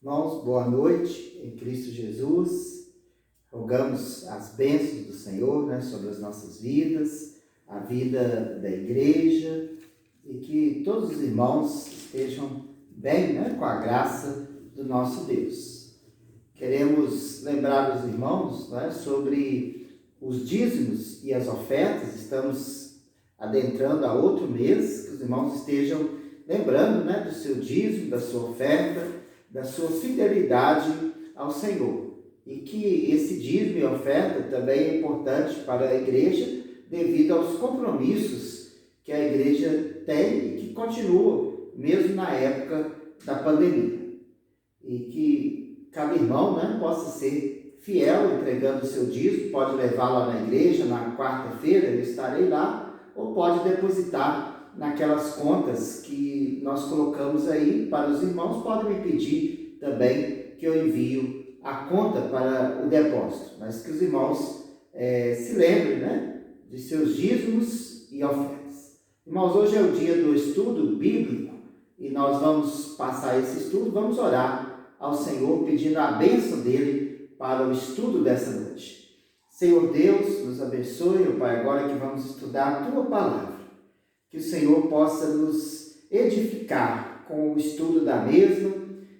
Irmãos, boa noite em Cristo Jesus. Rogamos as bênçãos do Senhor, sobre as nossas vidas, a vida da igreja, e que todos os irmãos estejam bem, com a graça do nosso Deus. Queremos lembrar os irmãos, sobre os dízimos e as ofertas. Estamos adentrando a outro mês, que os irmãos estejam lembrando, do seu dízimo, da sua oferta, da sua fidelidade ao Senhor. E que esse dízimo e oferta também é importante para a igreja, devido aos compromissos que a igreja tem e que continua, mesmo na época da pandemia. E que cada irmão, possa ser fiel entregando o seu dízimo. Pode levar lá na igreja, na quarta-feira eu estarei lá, ou pode depositar naquelas contas que nós colocamos aí para os irmãos. Podem me pedir também que eu envio a conta para o depósito, mas que os irmãos se lembrem, de seus dízimos e ofertas. Irmãos, hoje é o dia do estudo bíblico e nós vamos passar esse estudo. Vamos orar ao Senhor pedindo a bênção dele para o estudo dessa noite. Senhor Deus, nos abençoe, Pai, agora que vamos estudar a Tua Palavra. Que o Senhor possa nos edificar com o estudo da mesma.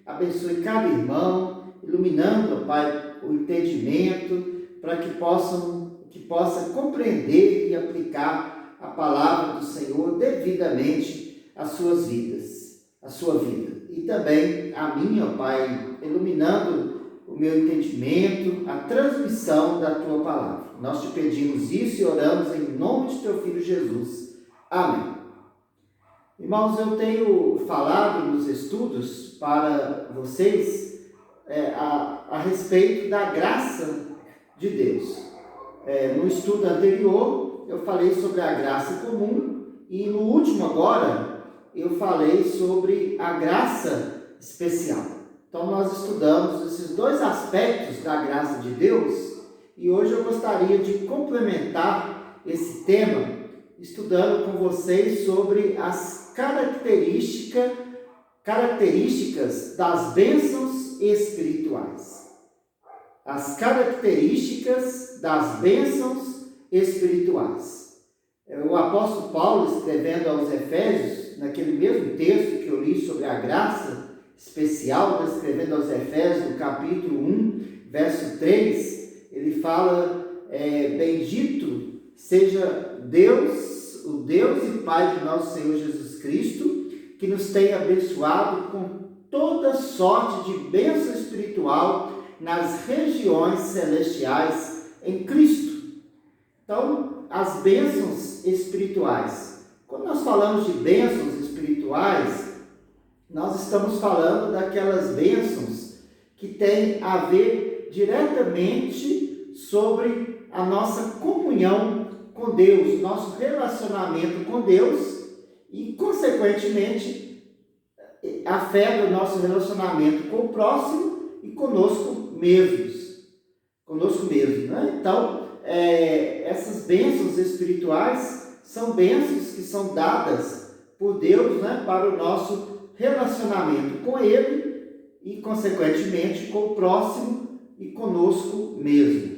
Abençoe cada irmão, iluminando, Pai, o entendimento, para que possa compreender e aplicar a palavra do Senhor devidamente às suas vidas, à sua vida. E também a minha, Pai, iluminando o meu entendimento, a transmissão da Tua palavra. Nós te pedimos isso e oramos em nome de Teu Filho Jesus. Amém. Irmãos, eu tenho falado nos estudos para vocês a respeito da graça de Deus. No estudo anterior, eu falei sobre a graça comum e no último agora, eu falei sobre a graça especial. Então, nós estudamos esses dois aspectos da graça de Deus e hoje eu gostaria de complementar esse tema estudando com vocês sobre as características das bênçãos espirituais. As características das bênçãos espirituais. O apóstolo Paulo, escrevendo aos Efésios, naquele mesmo texto que eu li sobre a graça especial, escrevendo aos Efésios, no capítulo 1, verso 3, ele fala, bendito seja Deus, o Deus e Pai de nosso Senhor Jesus Cristo, que nos tem abençoado com toda sorte de bênção espiritual nas regiões celestiais em Cristo. Então, as bênçãos espirituais. Quando nós falamos de bênçãos espirituais, nós estamos falando daquelas bênçãos que têm a ver diretamente sobre a nossa comunhão com Deus, nosso relacionamento com Deus e, consequentemente, a fé do nosso relacionamento com o próximo e conosco mesmos. Então, essas bênçãos espirituais são bênçãos que são dadas por Deus, para o nosso relacionamento com Ele e, consequentemente, com o próximo e conosco mesmo.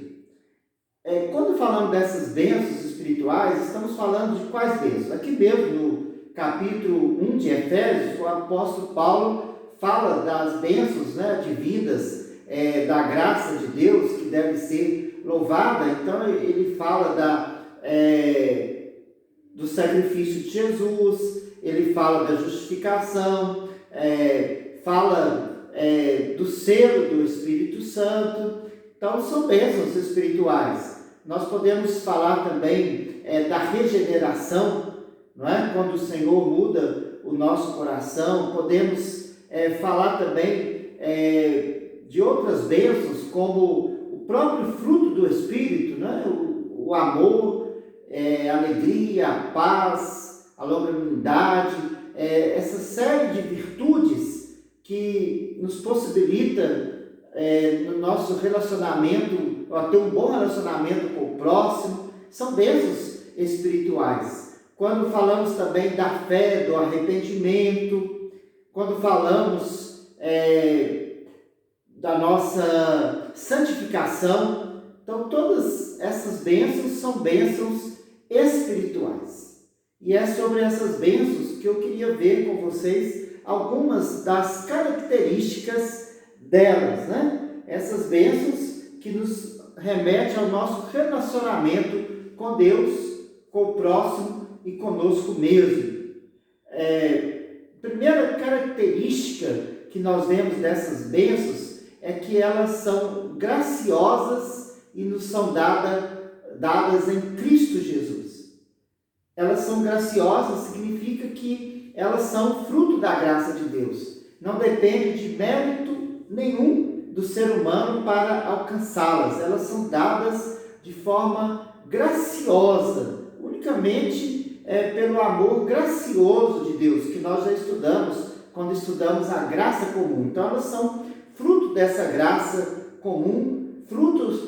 Quando falamos dessas bênçãos espirituais, estamos falando de quais bênçãos? Aqui mesmo, no capítulo 1 de Efésios, o apóstolo Paulo fala das bênçãos, dividas, da graça de Deus, que deve ser louvada. Então, ele fala do sacrifício de Jesus, ele fala da justificação, fala do selo do Espírito Santo. Então, são bênçãos espirituais. Nós podemos falar também da regeneração, quando o Senhor muda o nosso coração. Podemos falar também de outras bênçãos, como o próprio fruto do Espírito, o amor, a alegria, a paz, a longanimidade, essa série de virtudes que nos possibilita no nosso relacionamento, a ter um bom relacionamento com o próximo, são bênçãos espirituais. Quando falamos também da fé, do arrependimento, quando falamos da nossa santificação. Então, todas essas bênçãos são bênçãos espirituais. E é sobre essas bênçãos que eu queria ver com vocês algumas das características delas, né? Essas bênçãos que nos remetem ao nosso relacionamento com Deus, com o próximo e conosco mesmo. Primeira característica que nós vemos dessas bênçãos é que elas são graciosas e nos são dadas em Cristo Jesus. Elas são graciosas, significa que elas são fruto da graça de Deus. Não depende de mérito nenhum do ser humano para alcançá-las. Elas são dadas de forma graciosa, unicamente pelo amor gracioso de Deus, que nós já estudamos quando estudamos a graça comum. Então, elas são fruto dessa graça comum, frutos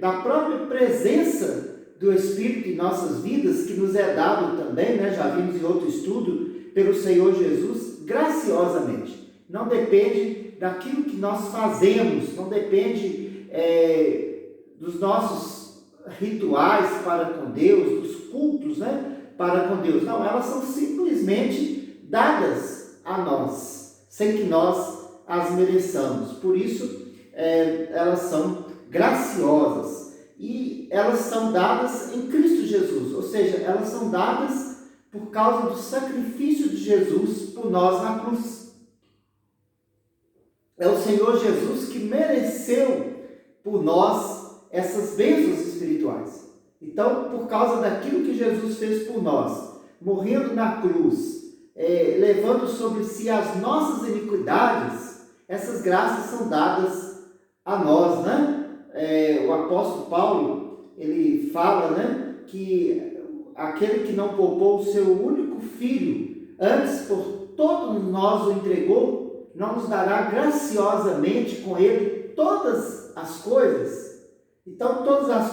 da própria presença do Espírito em nossas vidas, que nos é dado também, né? Já vimos em outro estudo, pelo Senhor Jesus, graciosamente. Não depende daquilo que nós fazemos, não depende dos nossos rituais para com Deus, dos cultos, né, para com Deus. Não, elas são simplesmente dadas a nós, sem que nós as mereçamos. Por isso, elas são graciosas e elas são dadas em Cristo Jesus, ou seja, elas são dadas por causa do sacrifício de Jesus por nós na cruz. É o Senhor Jesus que mereceu por nós essas bênçãos espirituais. Então, por causa daquilo que Jesus fez por nós, morrendo na cruz, levando sobre si as nossas iniquidades, essas graças são dadas a nós, né? O apóstolo Paulo, ele fala, né, que aquele que não poupou o seu único filho, antes por todos nós o entregou, não nos dará graciosamente com ele todas as coisas. Então, todas as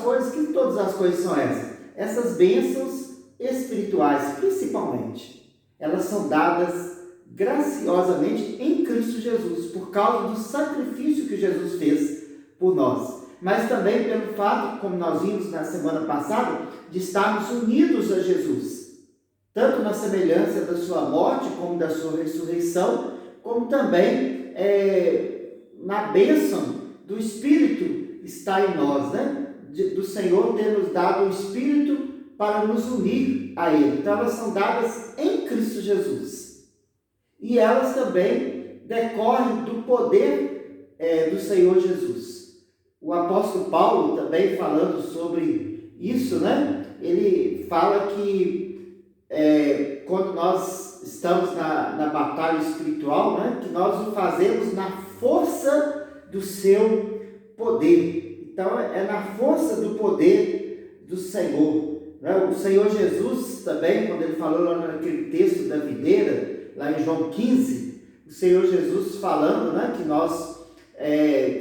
coisas são essas? Essas bênçãos espirituais, principalmente, elas são dadas graciosamente em Cristo Jesus, por causa do sacrifício que Jesus fez por nós. Mas também pelo fato, como nós vimos na semana passada, de estarmos unidos a Jesus, tanto na semelhança da sua morte, como da sua ressurreição, como também na bênção do Espírito está em nós, né? Do Senhor ter nos dado o Espírito para nos unir a Ele. Então, elas são dadas em Cristo Jesus. E elas também decorrem do poder do Senhor Jesus. O apóstolo Paulo, também falando sobre isso, né? Ele fala que quando nós estamos na batalha espiritual, né? Que nós o fazemos na força do seu poder. Então, é na força do poder do Senhor. Né? O Senhor Jesus também, quando ele falou lá naquele texto da videira, lá em João 15, o Senhor Jesus falando, né,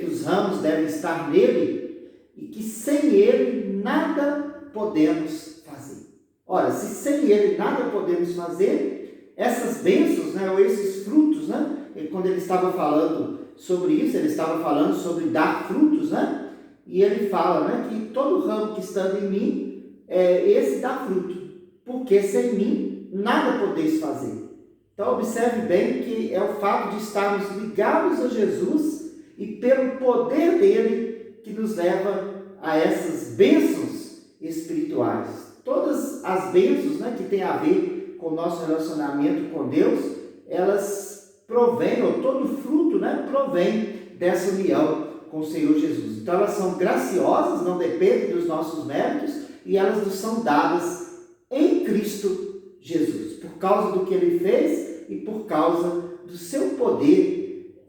que os ramos devem estar nele e que sem ele nada podemos fazer. Ora, se sem ele nada podemos fazer, essas bênçãos, né, ou esses frutos, né, quando ele estava falando sobre isso, ele estava falando sobre dar frutos, né? E ele fala, né, que todo ramo que está em mim, esse dá fruto, porque sem mim nada podeis fazer. Então, observe bem que é o fato de estarmos ligados a Jesus e pelo poder dele que nos leva a essas bênçãos espirituais. Todas as bênçãos, né, que tem a ver com o nosso relacionamento com Deus, elas provém, ou todo fruto, né, provém dessa união com o Senhor Jesus. Então, elas são graciosas, não dependem dos nossos méritos, e elas nos são dadas em Cristo Jesus, por causa do que Ele fez e por causa do seu poder,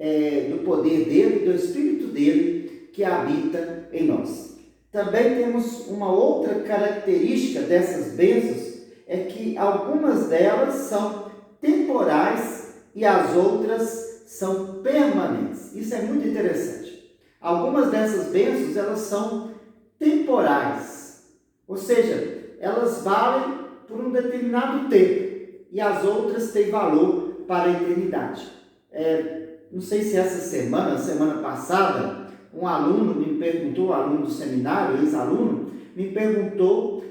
do poder dEle, do Espírito dEle que habita em nós. Também temos uma outra característica dessas bênçãos, é que algumas delas são temporais e as outras são permanentes. Isso é muito interessante. Algumas dessas bênçãos, elas são temporais, ou seja, elas valem por um determinado tempo, e as outras têm valor para a eternidade. não sei se essa semana passada, um aluno me perguntou, um aluno do seminário, ex-aluno, me perguntou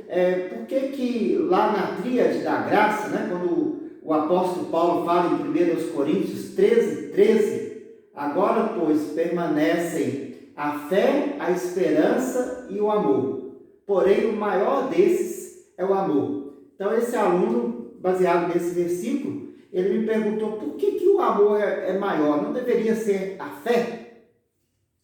por que lá na tríade da graça, né, quando o apóstolo Paulo fala em 1 Coríntios 13, agora, pois, permanecem a fé, a esperança e o amor. Porém, o maior desses é o amor. Então, esse aluno, baseado nesse versículo, ele me perguntou por que o amor é maior? Não deveria ser a fé?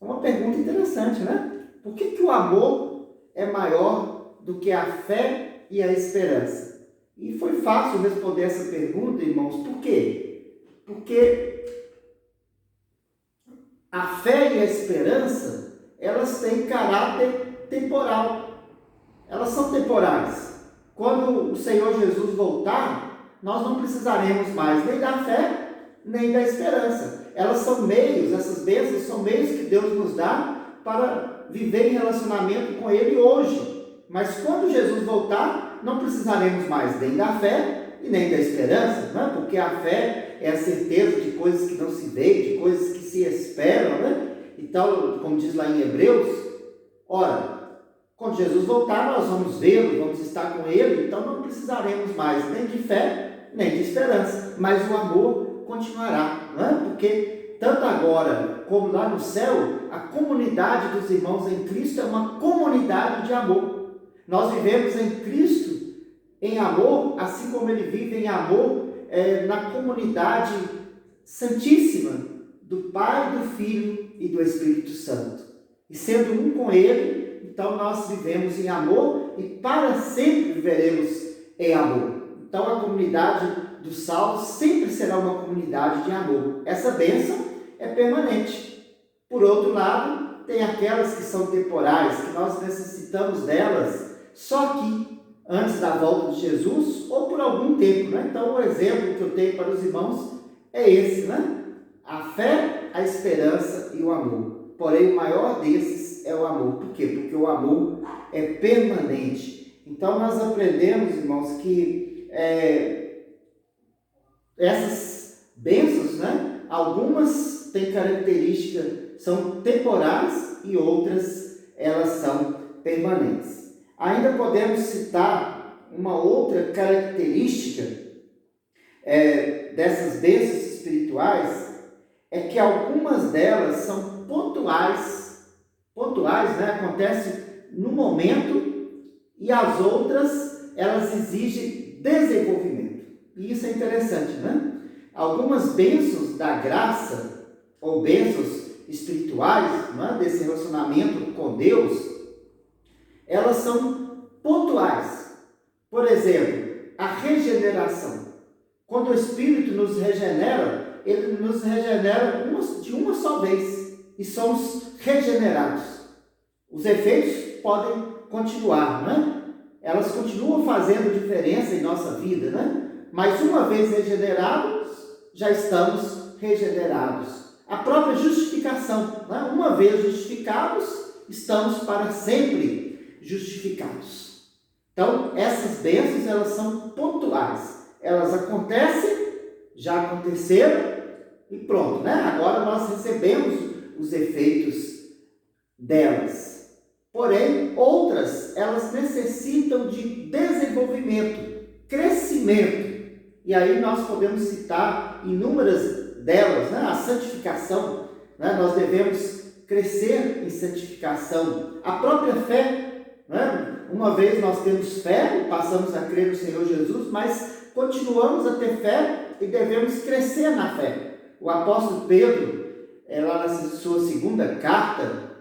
É uma pergunta interessante, né? Por que o amor é maior do que a fé e a esperança? E foi fácil responder essa pergunta, irmãos. Por quê? Porque a fé e a esperança, elas têm caráter temporal. Elas são temporais. Quando o Senhor Jesus voltar, nós não precisaremos mais nem da fé, nem da esperança. Elas são meios, essas bênçãos são meios que Deus nos dá para viver em relacionamento com Ele hoje. Mas quando Jesus voltar, não precisaremos mais nem da fé e nem da esperança, né? Porque a fé é a certeza de coisas que não se veem, de coisas que se esperam, né? Então, como diz lá em Hebreus, ora, quando Jesus voltar, nós vamos vê-lo, vamos estar com Ele, então não precisaremos mais nem de fé, nem de esperança, mas o amor continuará, não é? Porque tanto agora como lá no céu, a comunidade dos irmãos em Cristo é uma comunidade de amor. Nós vivemos em Cristo em amor, assim como Ele vive em amor na comunidade santíssima do Pai, do Filho e do Espírito Santo. E sendo um com Ele, então nós vivemos em amor e para sempre viveremos em amor. Então a comunidade dos salvos sempre será uma comunidade de amor. Essa bênção é permanente. Por outro lado, tem aquelas que são temporais, que nós necessitamos delas só aqui, antes da volta de Jesus ou por algum tempo, né? Então o exemplo que eu tenho para os irmãos é esse, né? A fé, a esperança e o amor. Porém, o maior desses é o amor. Por quê? Porque o amor é permanente. Então, nós aprendemos, irmãos, que essas bênçãos, né? Algumas têm características, são temporais e outras, elas são permanentes. Ainda podemos citar uma outra característica dessas bênçãos espirituais, é que algumas delas são pontuais, né? Acontece no momento, e as outras, elas exigem desenvolvimento. E isso é interessante, né? Algumas bênçãos da graça, ou bênçãos espirituais, né? Desse relacionamento com Deus, elas são pontuais. Por exemplo, a regeneração. Quando o Espírito nos regenera, Ele nos regenera de uma só vez e somos regenerados. Os efeitos podem continuar, né? Elas continuam fazendo diferença em nossa vida, né? Mas uma vez regenerados, já estamos regenerados. A própria justificação, né? Uma vez justificados, estamos para sempre justificados. Então, essas bênçãos, elas são pontuais. Elas acontecem, já aconteceram, e pronto, né? Agora nós recebemos os efeitos delas. Porém, outras, elas necessitam de desenvolvimento, crescimento. E aí nós podemos citar inúmeras delas, né? A santificação, né? Nós devemos crescer em santificação. A própria fé, né? Uma vez nós temos fé, passamos a crer no Senhor Jesus, mas continuamos a ter fé e devemos crescer na fé. O apóstolo Pedro, lá na sua segunda carta,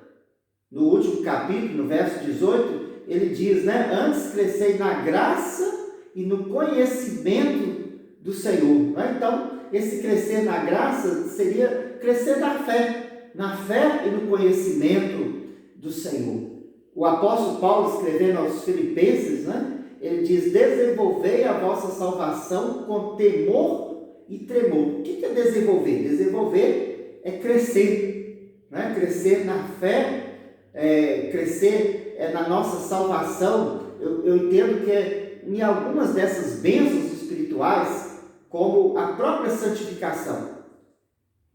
no último capítulo, no verso 18, ele diz, né? Antes crescei na graça e no conhecimento do Senhor. Né? Então, esse crescer na graça seria crescer na fé e no conhecimento do Senhor. O apóstolo Paulo, escrevendo aos Filipenses, né? Ele diz, desenvolvei a vossa salvação com temor e tremor. O que é desenvolver? Desenvolver é crescer, né? Crescer na fé, crescer na nossa salvação. Eu entendo que em algumas dessas bênçãos espirituais, como a própria santificação,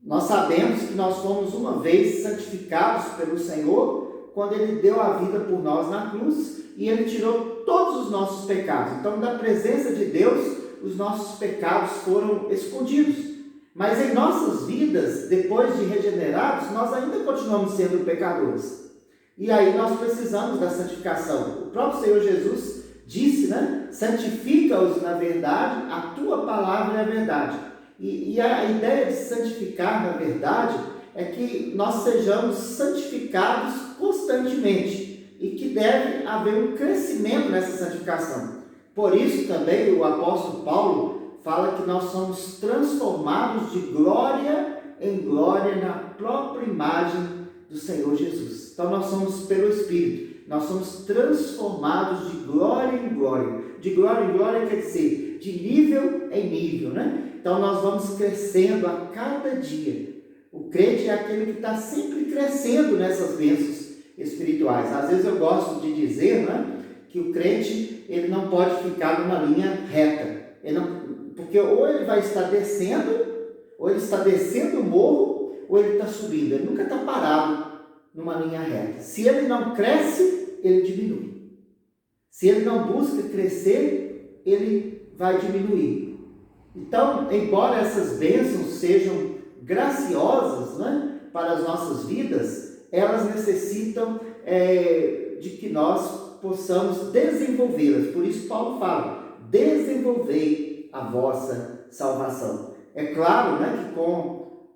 Nós sabemos que nós fomos uma vez santificados pelo Senhor quando Ele deu a vida por nós na cruz e Ele tirou todos os nossos pecados. Então, da presença de Deus, os nossos pecados foram escondidos. Mas em nossas vidas, depois de regenerados, nós ainda continuamos sendo pecadores. E aí nós precisamos da santificação. O próprio Senhor Jesus disse, né? Santifica-os na verdade, a tua palavra é a verdade. E a ideia de santificar na verdade é que nós sejamos santificados constantemente e que deve haver um crescimento nessa santificação. Por isso também o apóstolo Paulo fala que nós somos transformados de glória em glória na própria imagem do Senhor Jesus. Então nós somos pelo Espírito, nós somos transformados de glória em glória. De glória em glória quer dizer de nível em nível, né? Então nós vamos crescendo a cada dia. O crente é aquele que está sempre crescendo nessas bênçãos espirituais. Às vezes eu gosto de dizer, né, que o crente ele não pode ficar numa linha reta. Porque ou ele vai estar descendo, ou ele está descendo o morro, ou ele está subindo. Ele nunca está parado numa linha reta. Se ele não cresce, ele diminui. Se ele não busca crescer, ele vai diminuir. Então, embora essas bênçãos sejam graciosas, né, para as nossas vidas, elas necessitam de que nós possamos desenvolvê-las. Por isso Paulo fala, desenvolvei a vossa salvação. É claro, né, que com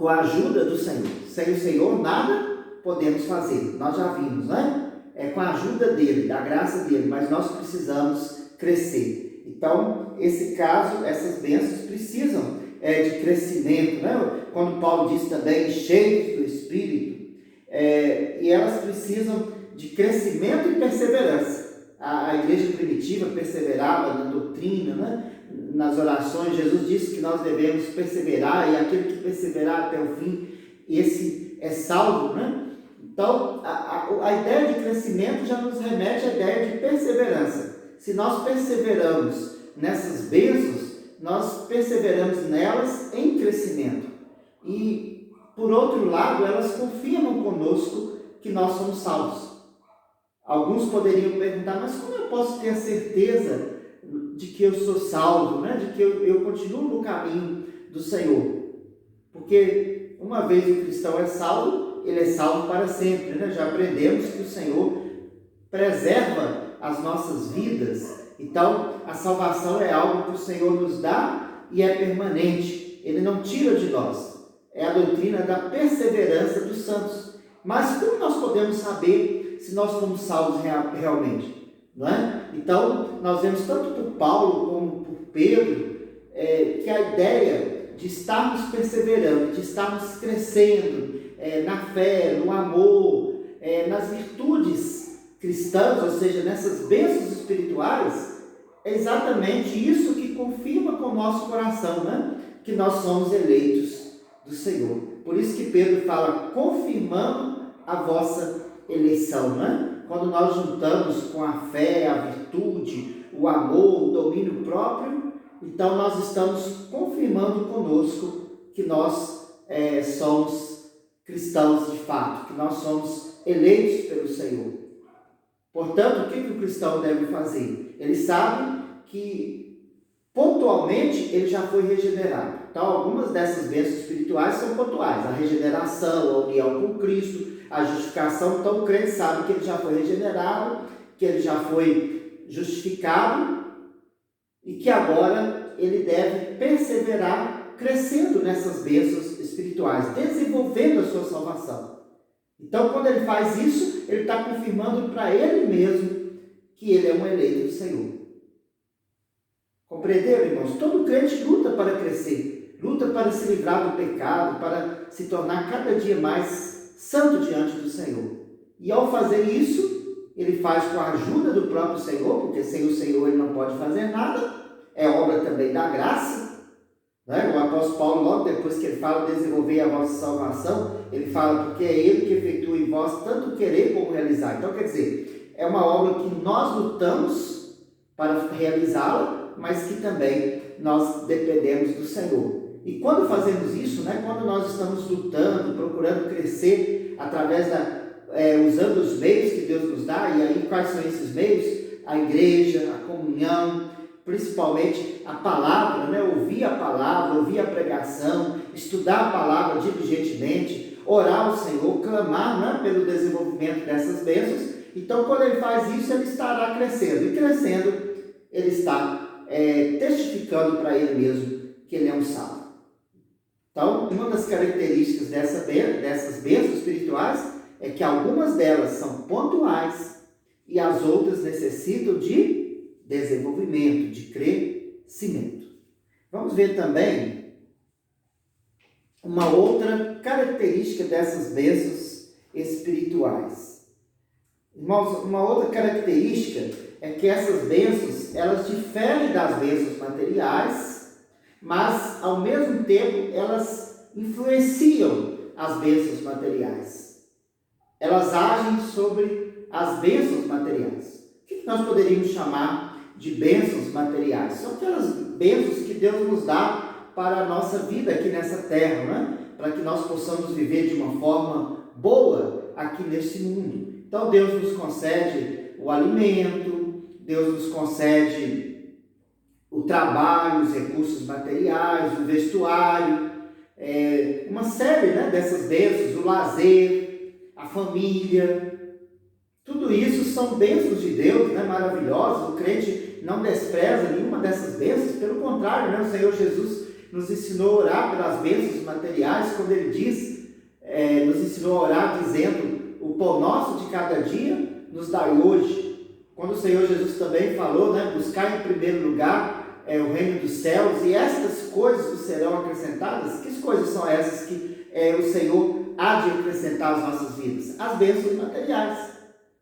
a ajuda do Senhor. Sem o Senhor nada podemos fazer. Nós já vimos, né? É com a ajuda dele, da graça dele, mas nós precisamos crescer. Então, esse caso, essas bênçãos precisam de crescimento, né? Quando Paulo diz também, cheios do Espírito, e elas precisam de crescimento e perseverança. A igreja primitiva perseverava na doutrina, né? Nas orações. Jesus disse que nós devemos perseverar, e aquele que perseverar até o fim, esse é salvo, né? Então, a ideia de crescimento já nos remete à ideia de perseverança. Se nós perseveramos nessas bênçãos, nós perseveramos nelas em crescimento. E, por outro lado, elas confirmam conosco que nós somos salvos. Alguns poderiam perguntar, mas como eu posso ter a certeza de que eu sou salvo, né? De que eu continuo no caminho do Senhor? Porque uma vez o cristão é salvo, ele é salvo para sempre, né? Já aprendemos que o Senhor preserva as nossas vidas. Então, a salvação é algo que o Senhor nos dá e é permanente. Ele não tira de nós. É a doutrina da perseverança dos santos. Mas como nós podemos saber se nós fomos salvos realmente? Não é? Então, nós vemos tanto por Paulo como por Pedro que a ideia de estarmos perseverando, de estarmos crescendo na fé, no amor, nas virtudes cristãs, ou seja, nessas bênçãos espirituais, é exatamente isso que confirma com o nosso coração, né? Que nós somos eleitos do Senhor. Por isso que Pedro fala, confirmando a vossa eleição, né? Quando nós juntamos com a fé, a virtude, o amor, o domínio próprio, então nós estamos confirmando conosco que nós somos cristãos de fato, que nós somos eleitos pelo Senhor. Portanto, o que o cristão deve fazer? Ele sabe que pontualmente ele já foi regenerado. Então, algumas dessas bênçãos espirituais são pontuais. A regeneração, a união com Cristo, a justificação. Então, o crente sabe que ele já foi regenerado, que ele já foi justificado e que agora ele deve perseverar crescendo nessas bênçãos espirituais, desenvolvendo a sua salvação. Então, quando ele faz isso, ele está confirmando para ele mesmo que ele é um eleito do Senhor. Compreenderam, irmãos? Todo crente luta para crescer, luta para se livrar do pecado, para se tornar cada dia mais santo diante do Senhor. E ao fazer isso, ele faz com a ajuda do próprio Senhor, porque sem o Senhor ele não pode fazer nada, é obra também da graça. Né? O apóstolo Paulo, logo depois que ele fala desenvolver a vossa salvação, ele fala porque é ele que efetua em vós tanto querer como realizar. Então, quer dizer, é uma obra que nós lutamos para realizá-la, mas que também nós dependemos do Senhor. E quando fazemos isso, né, quando nós estamos lutando, procurando crescer através usando os meios que Deus nos dá, e aí quais são esses meios? A igreja, a comunhão, principalmente a palavra, né? Ouvir a palavra, ouvir a pregação, estudar a palavra diligentemente, orar ao Senhor, clamar, né, pelo desenvolvimento dessas bênçãos. Então, quando ele faz isso, ele estará crescendo. E crescendo, ele está testificando para ele mesmo que ele é um salvo. Então, uma das características dessas bênçãos espirituais é que algumas delas são pontuais e as outras necessitam de desenvolvimento, de crescimento. Vamos ver também uma outra característica dessas bênçãos espirituais. Irmãos, uma outra característica é que essas bênçãos, elas diferem das bênçãos materiais, mas ao mesmo tempo elas influenciam as bênçãos materiais. Elas agem sobre as bênçãos materiais. O que nós poderíamos chamar de bênçãos materiais? São aquelas bênçãos que Deus nos dá para a nossa vida aqui nessa terra, né? Para que nós possamos viver de uma forma boa aqui nesse mundo. Então Deus nos concede o alimento, Deus nos concede o trabalho, os recursos materiais, o vestuário, uma série, né, dessas bênçãos, o lazer, a família. Tudo isso são bênçãos de Deus, né, maravilhosas. O crente não despreza nenhuma dessas bênçãos, pelo contrário, né, o Senhor Jesus nos ensinou a orar pelas bênçãos materiais, quando ele diz, nos ensinou a orar dizendo: o pão nosso de cada dia nos dai hoje. Quando o Senhor Jesus também falou, né, buscar em primeiro lugar o reino dos céus, e estas coisas vos serão acrescentadas. Que coisas são essas que o Senhor há de acrescentar às nossas vidas? As bênçãos materiais.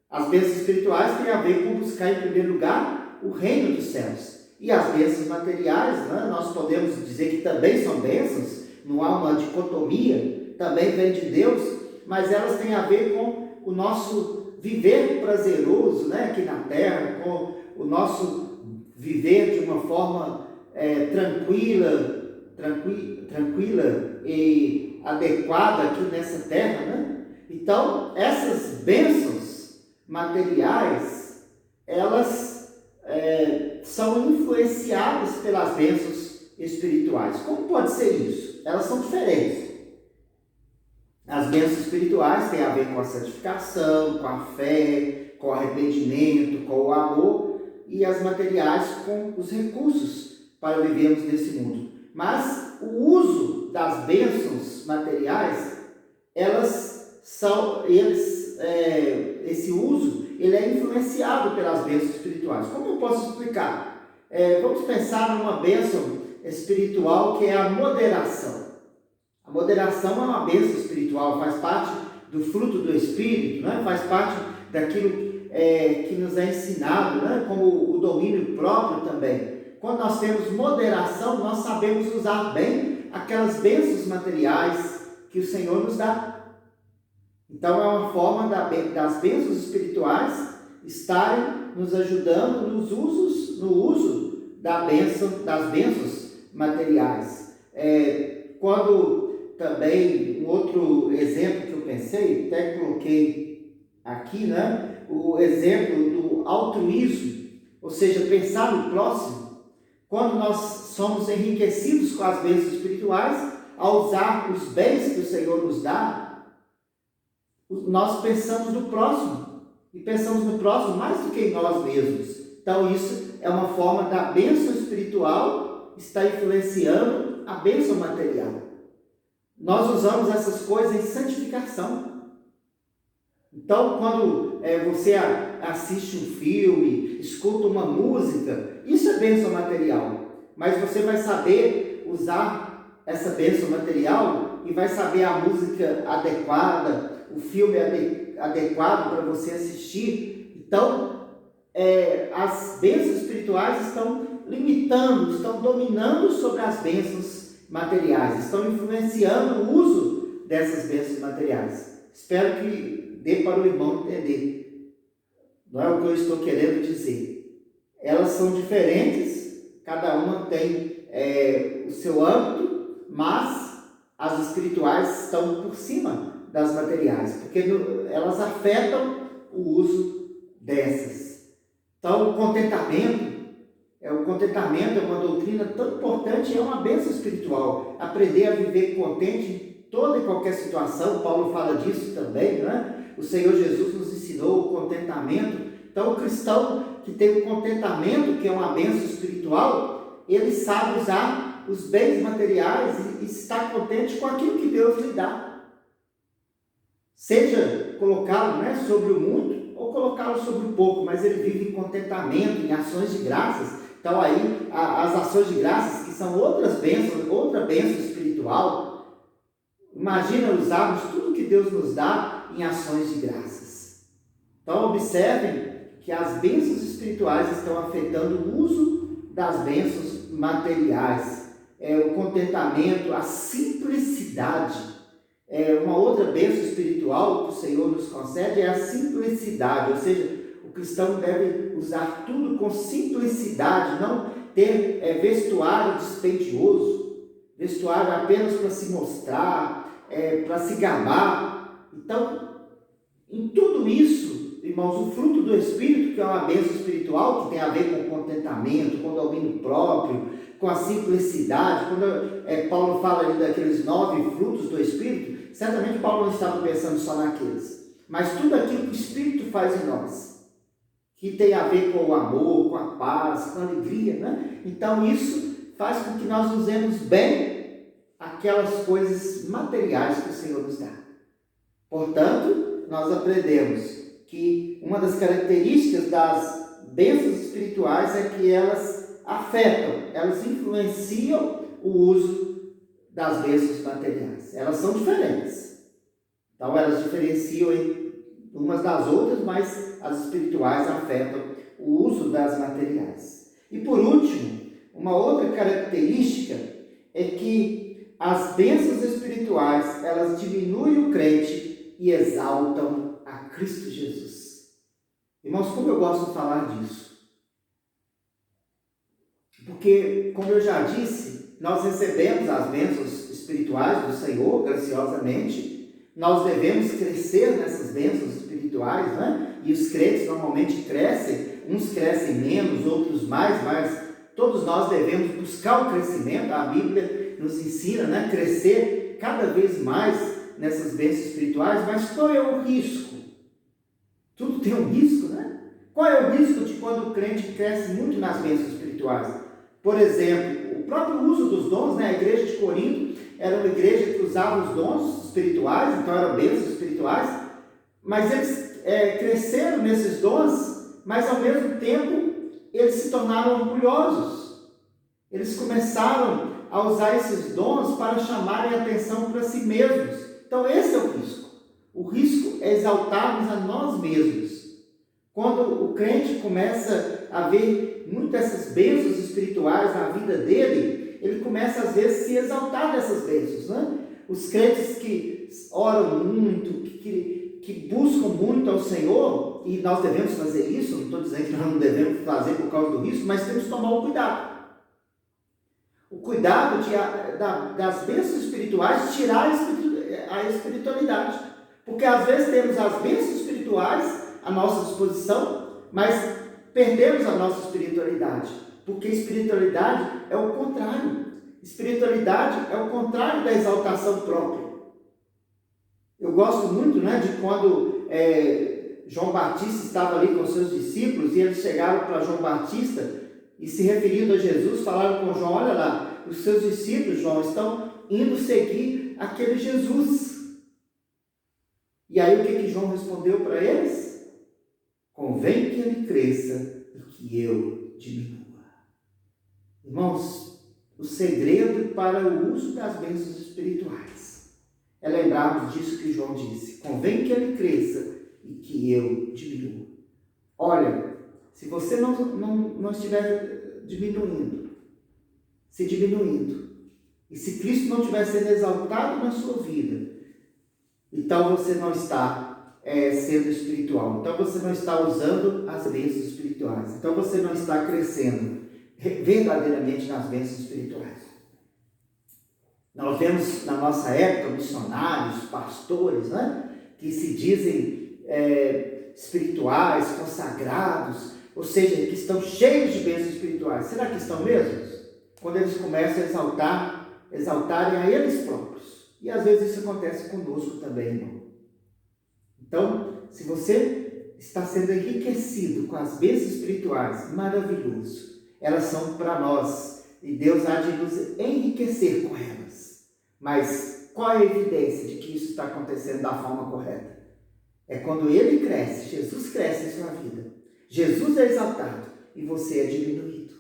As bênçãos espirituais têm a ver com buscar em primeiro lugar o reino dos céus. E as bênçãos materiais, né, nós podemos dizer que também são bênçãos, não há uma dicotomia, também vem de Deus, mas elas têm a ver com o nosso viver prazeroso, né, aqui na terra, com o nosso viver de uma forma tranquila e adequada aqui nessa terra, né? Então, essas bênçãos materiais, elas são influenciadas pelas bênçãos espirituais. Como pode ser isso? Elas são diferentes. As bênçãos espirituais têm a ver com a santificação, com a fé, com o arrependimento, com o amor, e as materiais com os recursos para vivermos nesse mundo. Mas o uso das bênçãos materiais, esse uso, ele é influenciado pelas bênçãos espirituais. Como eu posso explicar? Vamos pensar numa bênção espiritual que é a moderação. A moderação é uma bênção espiritual, faz parte do fruto do Espírito, né? Faz parte daquilo que nos é ensinado, né? Como o domínio próprio também. Quando nós temos moderação, nós sabemos usar bem aquelas bênçãos materiais que o Senhor nos dá. Então é uma forma das bênçãos espirituais estarem nos ajudando no uso das bênçãos materiais. Quando também, um outro exemplo que eu pensei, até coloquei aqui, né? O exemplo do altruísmo, ou seja, pensar no próximo. Quando nós somos enriquecidos com as bênçãos espirituais, ao usar os bens que o Senhor nos dá, nós pensamos no próximo, e pensamos no próximo mais do que em nós mesmos. Então isso é uma forma da bênção espiritual estar influenciando a bênção material. Nós usamos essas coisas em santificação. Então, quando você assiste um filme, escuta uma música, isso é bênção material. Mas você vai saber usar essa bênção material e vai saber a música adequada, o filme adequado para você assistir. Então, as bênçãos espirituais estão estão dominando sobre as bênçãos materiais, estão influenciando o uso dessas bênçãos materiais. Espero que dê para o irmão entender. Não é o que eu estou querendo dizer. Elas são diferentes, cada uma tem o seu âmbito, mas as espirituais estão por cima das materiais, porque elas afetam o uso dessas. Então, o contentamento é uma doutrina tão importante e é uma bênção espiritual. Aprender a viver contente em toda e qualquer situação, Paulo fala disso também, né? O Senhor Jesus nos ensinou o contentamento. Então, o cristão que tem o contentamento, que é uma bênção espiritual, ele sabe usar os bens materiais e está contente com aquilo que Deus lhe dá. Seja colocá-lo, né, sobre o muito ou colocá-lo sobre o pouco, mas ele vive em contentamento, em ações de graças. Então aí as ações de graças, que são outras bênçãos, outra bênção espiritual. Imagina usarmos tudo que Deus nos dá em ações de graças. Então observem que as bênçãos espirituais estão afetando o uso das bênçãos materiais. O contentamento, a simplicidade. Uma outra bênção espiritual que o Senhor nos concede é a simplicidade, ou seja, o cristão deve usar tudo com simplicidade, não ter vestuário dispendioso, vestuário apenas para se mostrar, para se gabar. Então, em tudo isso, irmãos, o fruto do Espírito, que é uma bênção espiritual, que tem a ver com o contentamento, com o domínio próprio, com a simplicidade. Quando Paulo fala ali daqueles 9 frutos do Espírito, certamente Paulo não estava pensando só naqueles, mas tudo aquilo que o Espírito faz em nós, que tem a ver com o amor, com a paz, com a alegria, né? Então isso faz com que nós usemos bem aquelas coisas materiais que o Senhor nos dá. Portanto, nós aprendemos que uma das características das bênçãos espirituais é que elas afetam, elas influenciam o uso das bênçãos materiais. Elas são diferentes. Então elas diferenciam umas das outras, mas as espirituais afetam o uso das materiais. E por último, uma outra característica é que as bênçãos espirituais, elas diminuem o crente e exaltam a Cristo Jesus. Irmãos, como eu gosto de falar disso? Porque, como eu já disse, nós recebemos as bênçãos espirituais do Senhor graciosamente. Nós devemos crescer nessas bênçãos espirituais, né? E os crentes normalmente crescem, uns crescem menos, outros mais, mas todos nós devemos buscar o crescimento. A Bíblia nos ensina, né? Crescer cada vez mais nessas bênçãos espirituais. Mas qual é o risco? Tudo tem um risco, né? Qual é o risco de quando o crente cresce muito nas bênçãos espirituais? Por exemplo, o próprio uso dos dons, né? A igreja de Corinto era uma igreja que usava os dons espirituais, então eram bênçãos espirituais, mas eles cresceram nesses dons, mas ao mesmo tempo eles se tornaram orgulhosos. Eles começaram a usar esses dons para chamarem atenção para si mesmos. Então esse é o risco. O risco é exaltarmos a nós mesmos. Quando o crente começa a ver muitas dessas bênçãos espirituais na vida dele, ele começa às vezes a se exaltar dessas bênçãos, né? Os crentes que oram muito, que buscam muito ao Senhor, e nós devemos fazer isso, não estou dizendo que nós não devemos fazer por causa do risco, mas temos que tomar o cuidado. O cuidado das bênçãos espirituais tirar a espiritualidade. Porque às vezes temos as bênçãos espirituais à nossa disposição, mas perdemos a nossa espiritualidade. Porque espiritualidade é o contrário. Espiritualidade é o contrário da exaltação própria. Eu gosto muito, né, de quando João Batista estava ali com seus discípulos e eles chegaram para João Batista e se referindo a Jesus, falaram com João: olha lá, os seus discípulos, João, estão indo seguir aquele Jesus. E aí o que João respondeu para eles? Convém que ele cresça e que eu diminua. Irmãos, o segredo para o uso das bênçãos espirituais é lembrarmos disso que João disse: convém que ele cresça e que eu diminua. Olha, se você não estiver diminuindo, e se Cristo não estiver sendo exaltado na sua vida, então você não está sendo espiritual, então você não está usando as bênçãos espirituais, então você não está crescendo verdadeiramente nas bênçãos espirituais. Nós vemos na nossa época missionários, pastores, né, que se dizem espirituais, consagrados, ou seja, que estão cheios de bênçãos espirituais. Será que estão mesmo? Quando eles começam a exaltarem a eles próprios. E às vezes isso acontece conosco também, irmão. Então, se você está sendo enriquecido com as bênçãos espirituais, maravilhoso. Elas são para nós e Deus há de nos enriquecer com elas. Mas qual é a evidência de que isso está acontecendo da forma correta? É quando Ele cresce, Jesus cresce em sua vida. Jesus é exaltado e você é diminuído.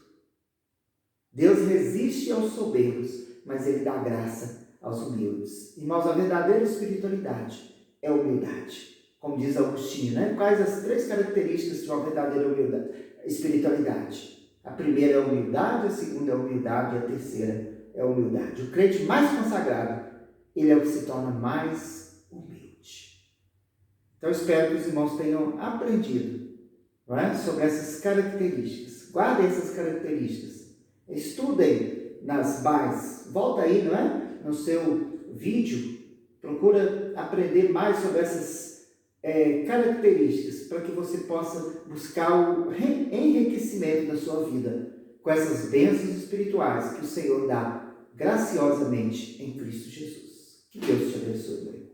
Deus resiste aos soberbos, mas Ele dá graça aos humildes. Irmãos, a verdadeira espiritualidade é humildade. Como diz Agostinho, né? Quais as 3 características de uma verdadeira espiritualidade? A primeira é a humildade, a segunda é a humildade e a terceira é a humildade. O crente mais consagrado, ele é o que se torna mais humilde. Então, eu espero que os irmãos tenham aprendido, não é, sobre essas características. Guardem essas características. Estudem nas bases. Volta aí, não é? No seu vídeo. Procura aprender mais sobre essas características para que você possa buscar o enriquecimento da sua vida com essas bênçãos espirituais que o Senhor dá graciosamente em Cristo Jesus. Que Deus te abençoe.